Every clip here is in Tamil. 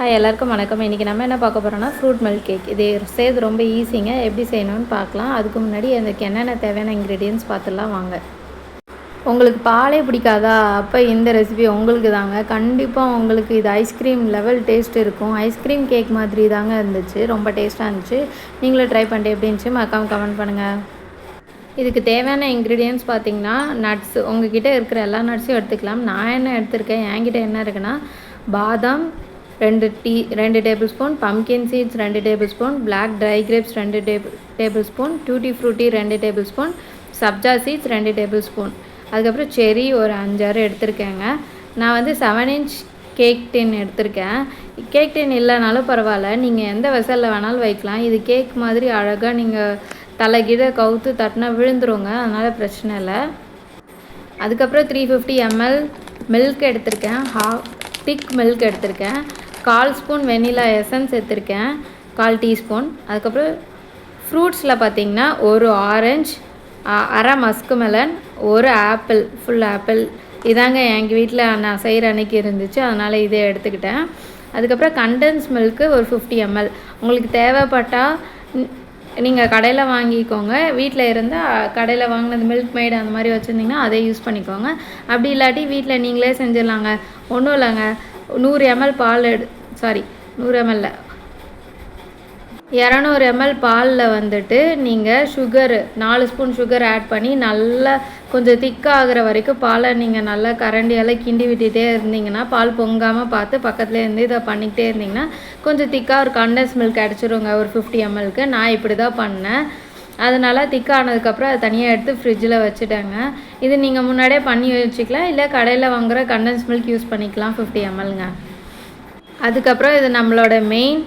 ஹாய் எல்லாருக்கும் வணக்கம். இன்றைக்கி நம்ம என்ன பார்க்க போகிறோம்னா ஃப்ரூட் மில்க் கேக். இது செய்கிறது ரொம்ப ஈஸிங்க. எப்படி செய்யணும்னு பார்க்கலாம். அதுக்கு முன்னாடி அதுக்கு என்னென்ன தேவையான இன்க்ரீடியன்ட்ஸ் பார்த்துலாம் வாங்க. உங்களுக்கு பாலே பிடிக்காதா? அப்போ இந்த ரெசிபி உங்களுக்கு தாங்க. கண்டிப்பாக உங்களுக்கு இது ஐஸ்கிரீம் லெவல் டேஸ்ட் இருக்கும். ஐஸ்கிரீம் கேக் மாதிரி தாங்க இருந்துச்சு. ரொம்ப டேஸ்ட்டாக இருந்துச்சு. நீங்களும் ட்ரை பண்ணிட்டு எப்படி இருந்துச்சு மறக்காம கமெண்ட் பண்ணுங்கள். இதுக்கு தேவையான இன்க்ரீடியன்ட்ஸ் பார்த்திங்கன்னா நட்ஸ், உங்ககிட்ட இருக்கிற எல்லா நட்ஸையும் எடுத்துக்கலாம். நான் என்ன எடுத்திருக்கேன், என்கிட்ட என்ன இருக்குன்னா பாதாம் 2 tablespoon, pumpkin seeds 2 tablespoon, black dry grapes 2 tablespoon, tutti frutti 2 tablespoon, sabja seeds 2 tablespoon, அதுக்கப்புறம் செரி ஒரு 5-6 எடுத்திருக்கேங்க. நான் வந்து 7 இன்ச் கேக் டின் எடுத்திருக்கேன். கேக் டின் இல்லைனாலும் பரவாயில்ல, நீங்கள் எந்த வெசலில் வேணாலும் வைக்கலாம். இது கேக் மாதிரி அழகாக நீங்கள் தலைகீழ கவுத்து தட்டினா விழுந்துருங்க, அதனால் பிரச்சனை இல்லை. அதுக்கப்புறம் 350 ml மில்க் எடுத்திருக்கேன். திக் மில்க் எடுத்திருக்கேன். 1/4 ஸ்பூன் வெனிலா எசன்ஸ் எடுத்திருக்கேன், 1/4 டீஸ்பூன். அதுக்கப்புறம் ஃப்ரூட்ஸில் பார்த்திங்கன்னா ஒரு ஆரஞ்ச், அரை மஸ்க் மெலன், ஒரு ஆப்பிள், ஃபுல் ஆப்பிள். இதாங்க எங்கள் வீட்டில் நான் செய்கிற அன்றைக்கி இருந்துச்சு, அதனால் இதே எடுத்துக்கிட்டேன். அதுக்கப்புறம் கண்டென்ஸ் மில்க்கு ஒரு 50 ml. உங்களுக்கு தேவைப்பட்டால் நீங்கள் கடையில் வாங்கிக்கோங்க. வீட்டில் இருந்தால் கடையில் வாங்கினது மில்க் மேட் அந்த மாதிரி வச்சுருந்திங்கன்னா அதை யூஸ் பண்ணிக்கோங்க. அப்படி இல்லாட்டி வீட்டில் நீங்களே செஞ்சிடலாங்க. ஒன்றும் இல்லைங்க, 100 ml பால் 100 ml 200 ml பாலில் வந்துட்டு நீங்கள் சுகரு 4 ஸ்பூன் சுகர் ஆட் பண்ணி நல்லா கொஞ்சம் திக்காகிற வரைக்கும் பாலை நீங்கள் நல்லா கரண்டியால் கிண்டி விட்டுகிட்டே இருந்தீங்கன்னா, பால் பொங்காமல் பார்த்து பக்கத்துலேயே இருந்து இதை பண்ணிக்கிட்டே இருந்தீங்கன்னா கொஞ்சம் திக்காக ஒரு கண்டென்ஸ் மில்க் அடிச்சிடுங்க. ஒரு 50 mlக்கு நான் இப்படி தான் பண்ணேன். அதனால் திக்கானதுக்கப்புறம் அதை தனியாக எடுத்து ஃப்ரிட்ஜில் வச்சுட்டேங்க. இது நீங்கள் முன்னாடியே பண்ணி வச்சுக்கலாம், இல்லை கடையில் வாங்குகிற கண்டென்ஸ் மில்க் யூஸ் பண்ணிக்கலாம் 50 mlங்க. அதுக்கப்புறம் இது நம்மளோட மெயின்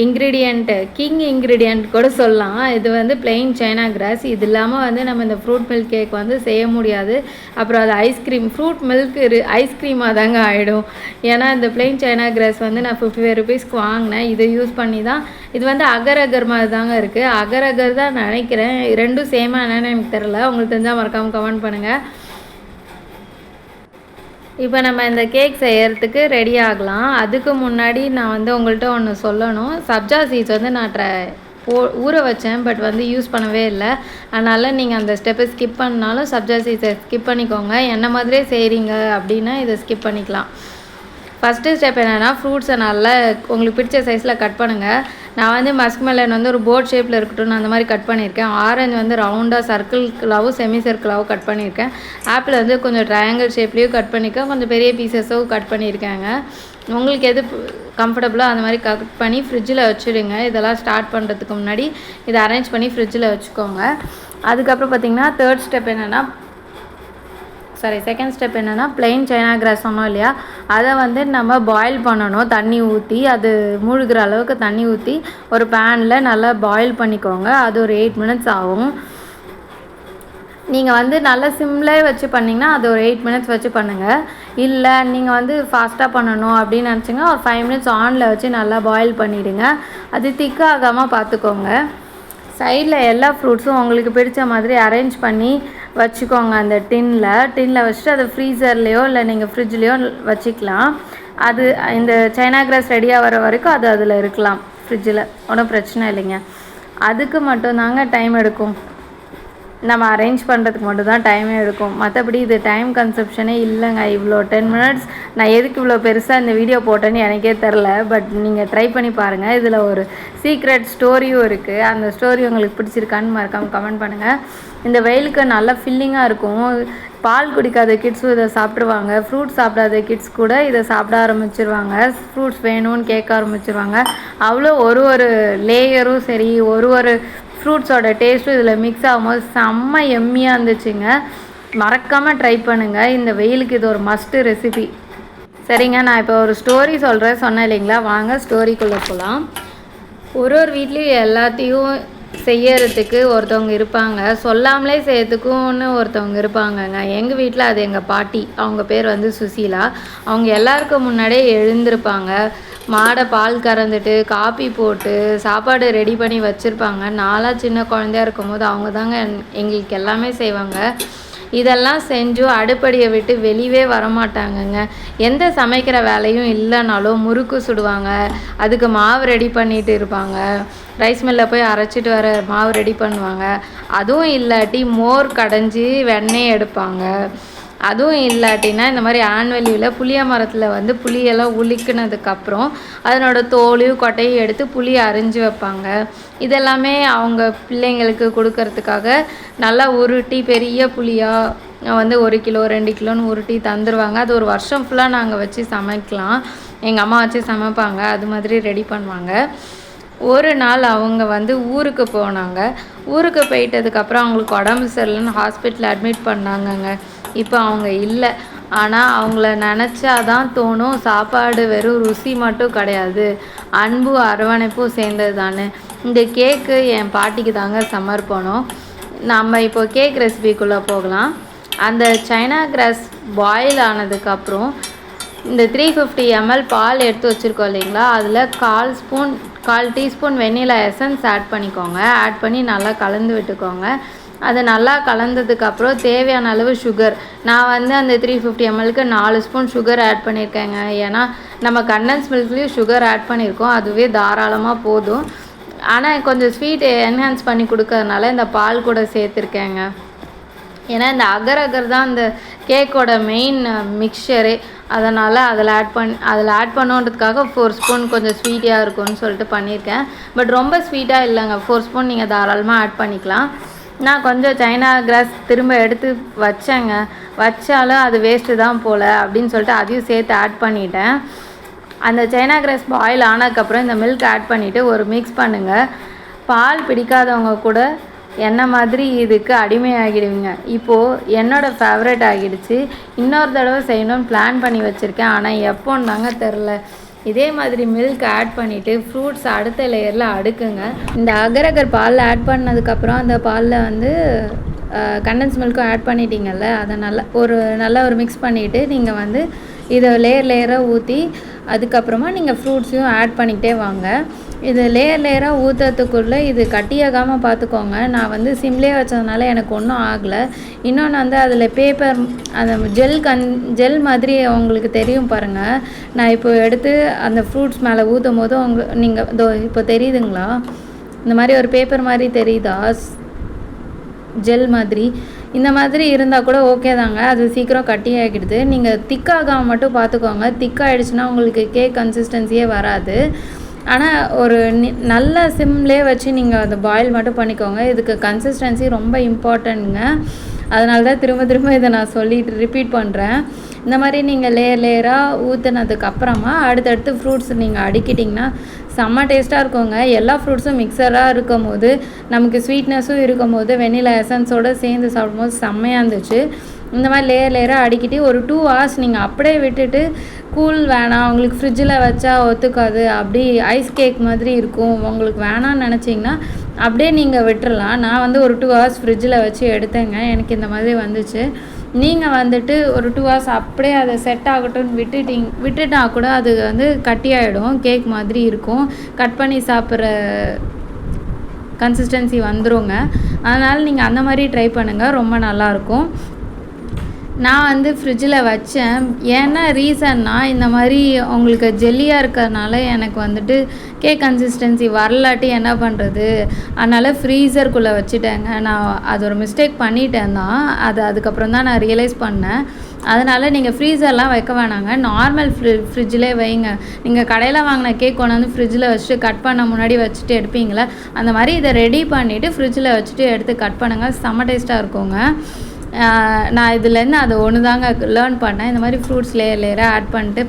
இன்க்ரீடியண்ட்டு, கிங் இன்க்ரீடியண்ட் கூட சொல்லலாம். இது வந்து பிளெயின் சைனா கிராஸ். இது இல்லாமல் வந்து நம்ம இந்த ஃப்ரூட் மில்க் கேக் வந்து செய்ய முடியாது. அப்புறம் அது ஐஸ்கிரீம், ஃப்ரூட் மில்க் ஐஸ்கிரீமாக தாங்க ஆகிடும். ஏன்னா இந்த பிளெயின் சைனா கிராஸ் வந்து நான் 55 rupeesக்கு வாங்கினேன். இதை யூஸ் பண்ணி தான். இது வந்து அகர் அகர் மாதிரி தாங்க இருக்குது. அகர் அகர் தான் நினைக்கிறேன். ரெண்டும் சேமாக என்னென்னு எனக்கு தெரில. உங்களுக்கு தெரிஞ்சால் மறக்காமல் கமெண்ட் பண்ணுங்கள். இப்போ நம்ம இந்த கேக் செய்கிறதுக்கு ரெடி ஆகலாம். அதுக்கு முன்னாடி நான் வந்து உங்கள்கிட்ட ஒன்று சொல்லணும். சப்ஜா சீட்ஸ் வந்து நான் ஊற வச்சேன், பட் வந்து யூஸ் பண்ணவே இல்லை. அதனால் நீங்கள் அந்த ஸ்டெப்பை ஸ்கிப் பண்ணாலும் சப்ஜா சீட்ஸை ஸ்கிப் பண்ணிக்கோங்க. என்ன மாதிரியே செய்கிறீங்க அப்படின்னா இதை ஸ்கிப் பண்ணிக்கலாம். ஃபஸ்ட்டு ஸ்டெப் என்னென்னா, ஃப்ரூட்ஸை நல்லா உங்களுக்கு பிடிச்ச சைஸில் கட் பண்ணுங்கள். நான் வந்து மஸ்க் மெலன் வந்து ஒரு போர்ட் ஷேப்பில் இருக்கட்டும்னு அந்த மாதிரி கட் பண்ணியிருக்கேன். ஆரஞ்சு வந்து ரவுண்டாக சர்க்கிளாகவும் செமி சர்க்கிளாகவும் கட் பண்ணியிருக்கேன். ஆப்பிள் வந்து கொஞ்சம் ட்ரையாங்கிள் ஷேப்லேயும் கட் பண்ணியிருக்கேன். கொஞ்சம் பெரிய பீசஸும் கட் பண்ணியிருக்காங்க. உங்களுக்கு எது கம்ஃபர்டபுளோ அந்த மாதிரி கட் பண்ணி ஃப்ரிட்ஜில் வச்சுடுங்க. இதெல்லாம் ஸ்டார்ட் பண்ணுறதுக்கு முன்னாடி இதை அரேஞ்ச் பண்ணி ஃப்ரிட்ஜில் வச்சுக்கோங்க. அதுக்கப்புறம் பார்த்திங்கன்னா செகண்ட் ஸ்டெப் என்னென்னா பிளெயின் சைனா கிராஸ் சொன்னோம் இல்லையா, அதை வந்து நம்ம பாயில் பண்ணணும். தண்ணி ஊற்றி, அது மூழ்கிற அளவுக்கு தண்ணி ஊற்றி ஒரு பேனில் நல்லா பாயில் பண்ணிக்கோங்க. அது ஒரு 8 minutes ஆகும். நீங்கள் வந்து நல்லா சிம்லே வச்சு பண்ணிங்கன்னா அது ஒரு 8 minutes வச்சு பண்ணுங்கள். இல்லை நீங்கள் வந்து ஃபாஸ்ட்டாக பண்ணணும் அப்படின்னு நினச்சிங்கன்னா ஒரு 5 minutes ஆனில் வச்சு நல்லா பாயில் பண்ணிவிடுங்க. அது திக்காகாமல் பார்த்துக்கோங்க. சைடில் எல்லா ஃப்ரூட்ஸும் உங்களுக்கு பிடிச்ச மாதிரி அரேஞ்ச் பண்ணி வச்சுக்கோங்க. அந்த டின்னில் வச்சுட்டு அதை ஃப்ரீசர்லேயோ இல்லை நீங்கள் ஃப்ரிட்ஜ்லேயோ வச்சுக்கலாம். அது இந்த சைனா கிராஸ் ரெடியாக வர வரைக்கும் அது அதில் இருக்கலாம் ஃப்ரிட்ஜில், ஒன்றும் பிரச்சனை இல்லைங்க. அதுக்கு மட்டும்தாங்க டைம் எடுக்கும். நம்ம அரேஞ்ச் பண்ணுறதுக்கு மட்டும் தான் டைமே எடுக்கும். மற்றபடி இது டைம் கன்சப்ஷனே இல்லைங்க. இவ்வளோ 10 minutes நான் எதுக்கு இவ்வளோ பெருசாக இந்த வீடியோ போட்டேன்னு எனக்கே தெரில. பட் நீங்கள் ட்ரை பண்ணி பாருங்கள். இதில் ஒரு சீக்ரெட் ஸ்டோரியும் இருக்குது. அந்த ஸ்டோரி உங்களுக்கு பிடிச்சிருக்கான்னு மறக்காமல் கமெண்ட் பண்ணுங்கள். இந்த வெயிலுக்கு நல்லா ஃபில்லிங்காக இருக்கும். பால் குடிக்காத கிட்ஸும் இதை சாப்பிட்ருவாங்க. ஃப்ரூட்ஸ் சாப்பிடாத கிட்ஸ் கூட இதை சாப்பிட ஆரம்பிச்சிருவாங்க. ஃப்ரூட்ஸ் வேணும்னு கேட்க ஆரம்பிச்சிருவாங்க. அவ்வளோ ஒரு லேயரும் சரி, ஒரு ஃப்ரூட்ஸோட டேஸ்ட்டும் இதில் மிக்ஸ் ஆகும்போது செம்ம எம்மியாக இருந்துச்சுங்க. மறக்காமல் ட்ரை பண்ணுங்கள். இந்த வெயிலுக்கு இது ஒரு மஸ்ட்டு ரெசிபி. சரிங்க, நான் இப்போ ஒரு ஸ்டோரி சொன்னேன் இல்லைங்களா, வாங்க ஸ்டோரிக்குள்ளே போகலாம். ஒரு வீட்லேயும் எல்லாத்தையும் செய்யறதுக்கு ஒருத்தவங்க இருப்பாங்க, சொல்லாமலே செய்யறதுக்குன்னு ஒருத்தவங்க இருப்பாங்கங்க. எங்கள் வீட்டில் அது எங்கள் பாட்டி. அவங்க பேர் வந்து சுசீலா. அவங்க எல்லாருக்கும் முன்னாடியே எழுந்திருப்பாங்க. மாடை பால் கறந்துட்டு காப்பி போட்டு சாப்பாடு ரெடி பண்ணி வச்சுருப்பாங்க. நான்லாம் சின்ன குழந்தையா இருக்கும்போது அவங்க தாங்க எங்களுக்கு எல்லாமே செய்வாங்க. இதெல்லாம் செஞ்சும் அடுப்படியை விட்டு வெளியே வரமாட்டாங்கங்க. எந்த சமைக்கிற வேலையும் இல்லைனாலும் முறுக்கு சுடுவாங்க, அதுக்கு மாவு ரெடி பண்ணிட்டு இருப்பாங்க, ரைஸ் மில்லில் போய் அரைச்சிட்டு வர மாவு ரெடி பண்ணுவாங்க. அதுவும் இல்லாட்டி மோர் கடைஞ்சி வெண்ணெய் எடுப்பாங்க. அதுவும் இல்லாட்டினா இந்த மாதிரி ஆனுவல் லீவில் புளிய மரத்தில் வந்து புளியெல்லாம் உலுக்கினதுக்கப்புறம் அதனோட தோலையும் கொட்டையும் எடுத்து புளியை அரிஞ்சு வைப்பாங்க. இதெல்லாமே அவங்க பிள்ளைங்களுக்கு கொடுக்கறதுக்காக நல்லா உருட்டி பெரிய புளியாக வந்து 1 கிலோ 2 கிலோன்னு உருட்டி தந்துடுவாங்க. அது ஒரு வருஷம் ஃபுல்லாக நாங்கள் வச்சு சமைக்கலாம். எங்கள் அம்மா வச்சு சமைப்பாங்க, அது மாதிரி ரெடி பண்ணுவாங்க. ஒரு நாள் அவங்க வந்து ஊருக்கு போனாங்க. ஊருக்கு போயிட்டதுக்கப்புறம் அவங்களுக்கு உடம்பு சரியில்லைன்னு ஹாஸ்பிட்டலில் அட்மிட் பண்ணாங்கங்க. இப்போ அவங்க இல்லை. ஆனால் அவங்கள நினச்சாதான் தோணும், சாப்பாடு வெறும் ருசி மட்டும் கிடையாது, அன்பு அரவணைப்பும் சேர்ந்தது தானே. இந்த கேக்கு என் பாட்டிக்கு தாங்க சமர்ப்பணம். நம்ம இப்போ கேக் ரெசிபிக்குள்ளே போகலாம். அந்த சைனா கிராஸ் பாயில் ஆனதுக்கப்புறம் இந்த 350 ml பால் எடுத்து வச்சுருக்கோம் இல்லைங்களா, அதில் 1/4 டீஸ்பூன் வெண்ணிலா எசன்ஸ் ஆட் பண்ணிக்கோங்க. ஆட் பண்ணி நல்லா கலந்து விட்டுக்கோங்க. அது நல்லா கலந்ததுக்கப்புறம் தேவையான அளவு சுகர், நான் வந்து அந்த 350 mlக்கு 4 ஸ்பூன் சுகர் ஆட் பண்ணியிருக்கேங்க. ஏன்னா நம்ம கண்டன்ஸ் மில்க்லேயும் சுகர் ஆட் பண்ணியிருக்கோம், அதுவே தாராளமாக போதும். ஆனால் கொஞ்சம் ஸ்வீட் என்ஹான்ஸ் பண்ணி கொடுக்கறதுனால இந்த பால் கூட சேர்த்துருக்கேங்க. ஏன்னா இந்த அகர் தான் இந்த கேக்கோட மெயின் மிக்சரே. அதனால் அதில் ஆட் பண்ணுன்றதுக்காக 4 ஸ்பூன் கொஞ்சம் ஸ்வீட்டாக இருக்கும்னு சொல்லிட்டு பண்ணியிருக்கேன். பட் ரொம்ப ஸ்வீட்டாக இல்லைங்க, 4 ஸ்பூன் நீங்கள் தாராளமாக ஆட் பண்ணிக்கலாம். நான் கொஞ்சம் சைனா கிராஸ் திரும்ப எடுத்து வச்சேங்க. வச்சாலும் அது வேஸ்ட்டு தான் போல் அப்படின்னு சொல்லிட்டு அதையும் சேர்த்து ஆட் பண்ணிட்டேன். அந்த சைனா கிராஸ் பாயில் ஆனதுக்கப்புறம் இந்த மில்க் ஆட் பண்ணிவிட்டு ஒரு மிக்ஸ் பண்ணுங்கள். பால் பிடிக்காதவங்க கூட என்ன மாதிரி இதுக்கு அடிமையாகிடுவீங்க. இப்போது என்னோடய ஃபேவரட் ஆகிடுச்சு. இன்னொரு தடவை செய்யணும்னு பிளான் பண்ணி வச்சுருக்கேன், ஆனால் எப்போன்னு தாங்க தெரில. இதே மாதிரி மில்க் ஆட் பண்ணிவிட்டு ஃப்ரூட்ஸ் அடுத்த லேயரில் அடுக்குங்க. இந்த அகர் பாலில் ஆட் பண்ணதுக்கப்புறம் அந்த பாலில் வந்து கண்டன்ஸ் மில்க்கும் ஆட் பண்ணிட்டீங்கல்ல, அதை நல்லா ஒரு மிக்ஸ் பண்ணிவிட்டு நீங்கள் வந்து இதை லேயராக ஊற்றி அதுக்கப்புறமா நீங்கள் ஃப்ரூட்ஸையும் ஆட் பண்ணிக்கிட்டே வாங்க. இது லேயராக ஊற்றுறதுக்குள்ளே இது கட்டியாகாமல் பார்த்துக்கோங்க. நான் வந்து சிம்லேயே வச்சதுனால எனக்கு ஒன்றும் ஆகலை. இன்னொன்று வந்து அதில் பேப்பர் அந்த ஜெல் மாதிரி உங்களுக்கு தெரியும் பாருங்கள். நான் இப்போ எடுத்து அந்த ஃப்ரூட்ஸ் மேலே ஊற்றும் போது நீங்கள் இப்போ தெரியுதுங்களா, இந்த மாதிரி ஒரு பேப்பர் மாதிரி தெரியுதா, ஜெல் மாதிரி. இந்த மாதிரி இருந்தால் கூட ஓகே தாங்க, அது சீக்கிரம் கட்டி ஆகிடுது. நீங்கள் திக்காகாமல் மட்டும் பார்த்துக்கோங்க. திக்காகிடுச்சுன்னா உங்களுக்கு கேக் கன்சிஸ்டன்சியே வராது. ஆனால் ஒரு நல்ல சிம்லே வச்சு நீங்கள் அதை பாயில் மட்டும் பண்ணிக்கோங்க. இதுக்கு கன்சிஸ்டன்சி ரொம்ப இம்பார்ட்டன்ட்ங்க. அதனால தான் திரும்ப இதை நான் ரிப்பீட் பண்ணுறேன். இந்த மாதிரி நீங்கள் லேயராக ஊற்றுனதுக்கப்புறமா அடுத்தடுத்து ஃப்ரூட்ஸ் நீங்கள் அடுக்கிட்டிங்கன்னா செம்ம டேஸ்ட்டாக இருக்குங்க. எல்லா ஃப்ரூட்ஸும் மிக்சராக இருக்கும் போது நமக்கு ஸ்வீட்னஸும் இருக்கும் போது வெண்ணிலா எசன்ஸோடு சேர்ந்து சாப்பிடும்போது செம்மையாக இருந்துச்சு. இந்த மாதிரி லேயராக அடிக்கிட்டு ஒரு 2 hours நீங்கள் அப்படியே விட்டுட்டு, கூல் வேணாம் உங்களுக்கு ஃப்ரிட்ஜில் வச்சா ஒத்துக்காது, அப்படி ஐஸ் கேக் மாதிரி இருக்கும், உங்களுக்கு வேணான்னு நினச்சிங்கன்னா அப்படியே நீங்கள் விட்டுறலாம். நான் வந்து ஒரு 2 hours ஃப்ரிட்ஜில் வச்சு எடுத்தேங்க, எனக்கு இந்த மாதிரி வந்துச்சு. நீங்கள் வந்துட்டு ஒரு 2 hours அப்படியே அதை செட் ஆகட்டும்னு விட்டுட்டா கூட அது வந்து கட்டி ஆகிடும், கேக் மாதிரி இருக்கும், கட் பண்ணி சாப்பிட்ற கன்சிஸ்டன்சி வந்துருங்க. அதனால் நீங்கள் அந்த மாதிரி ட்ரை பண்ணுங்கள், ரொம்ப நல்லாயிருக்கும். நான் வந்து ஃப்ரிட்ஜில் வச்சேன். ஏன்னா ரீசன்னா இந்த மாதிரி உங்களுக்கு ஜெல்லியாக இருக்கிறதுனால எனக்கு வந்துட்டு கேக் கன்சிஸ்டன்சி வரலாட்டி என்ன பண்ணுறது, அதனால் ஃப்ரீசருக்குள்ளே வச்சுட்டேங்க. நான் அது ஒரு மிஸ்டேக் பண்ணிட்டேன் தான், அதுக்கப்புறம் தான் நான் ரியலைஸ் பண்ணேன். அதனால் நீங்கள் ஃப்ரீசர்லாம் வைக்க வேணாங்க, நார்மல் ஃப்ரிட்ஜிலே வைங்க. நீங்கள் கடையில் வாங்கின கேக் கொண்டாந்து ஃப்ரிட்ஜில் வச்சுட்டு கட் பண்ண முன்னாடி வச்சுட்டு எடுப்பீங்களே, அந்த மாதிரி இதை ரெடி பண்ணிவிட்டு ஃப்ரிட்ஜில் வச்சுட்டு எடுத்து கட் பண்ணுங்கள், செம்ம டேஸ்ட்டாக இருக்குங்க. நான் இதுலேருந்து அதை ஒன்று தாங்க லேர்ன் பண்ணேன். இந்த மாதிரி ஃப்ரூட்ஸ் லேயராக ஆட் பண்ணிட்டு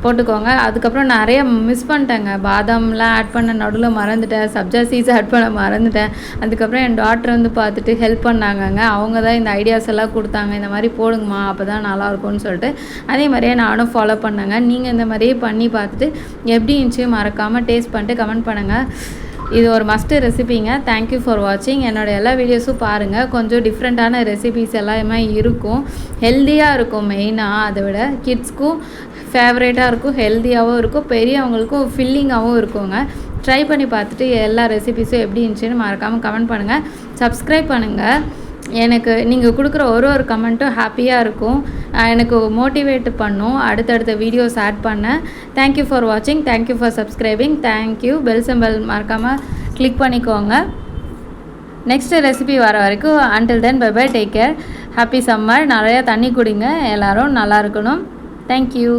போட்டுக்கோங்க. அதுக்கப்புறம் நிறைய மிஸ் பண்ணிட்டேங்க, பாதாம்லாம் ஆட் பண்ண நடுவில் மறந்துட்டேன், சப்ஜா சீட்ஸ் ஆட் பண்ண மறந்துட்டேன். அதுக்கப்புறம் என் டாக்டர் வந்து பார்த்துட்டு ஹெல்ப் பண்ணாங்கங்க. அவங்க தான் இந்த ஐடியாஸ் எல்லாம் கொடுத்தாங்க, இந்த மாதிரி போடுங்கம்மா அப்போ தான் நல்லாயிருக்கும்னு சொல்லிட்டு. அதே மாதிரியே நானும் ஃபாலோ பண்ணேங்க. நீங்கள் இந்த மாதிரியே பண்ணி பார்த்துட்டு எப்படி இருந்துச்சு மறக்காமல் டேஸ்ட் பண்ணிட்டு கமெண்ட் பண்ணுங்கள். இது ஒரு மஸ்ட்டு ரெசிபிங்க. தேங்க்யூ ஃபார் வாட்சிங். என்னோடய எல்லா வீடியோஸும் பாருங்கள், கொஞ்சம் டிஃப்ரெண்ட்டான ரெசிபிஸ் எல்லாமே இருக்கும், ஹெல்த்தியாக இருக்கும். மெயினாக அதை விட கிட்ஸ்க்கும் ஃபேவரேட்டாக இருக்கும், ஹெல்த்தியாகவும் இருக்கும், பெரியவங்களுக்கும் ஃபில்லிங்காகவும் இருக்குங்க. ட்ரை பண்ணி பார்த்துட்டு எல்லா ரெசிபிஸும் எப்படி இருந்துச்சுன்னு மறக்காமல் கமெண்ட் பண்ணுங்கள், சப்ஸ்கிரைப் பண்ணுங்கள். எனக்கு நீங்கள் கொடுக்குற ஒரு கமெண்ட்டும் ஹாப்பியாக இருக்கும், எனக்கு மோட்டிவேட் பண்ணும் அடுத்தடுத்த வீடியோஸ் ஆட் பண்ண. தேங்க்யூ ஃபார் வாட்சிங், thank you for subscribing, thank you. Bell symbol மறக்காமல் கிளிக் பண்ணிக்கோங்க. நெக்ஸ்ட் ரெசிபி வர வரைக்கும் until then bye bye, take care, happy summer. நிறையா தண்ணி குடிங்க, எல்லோரும் நல்லா இருக்கணும். தேங்க்யூ.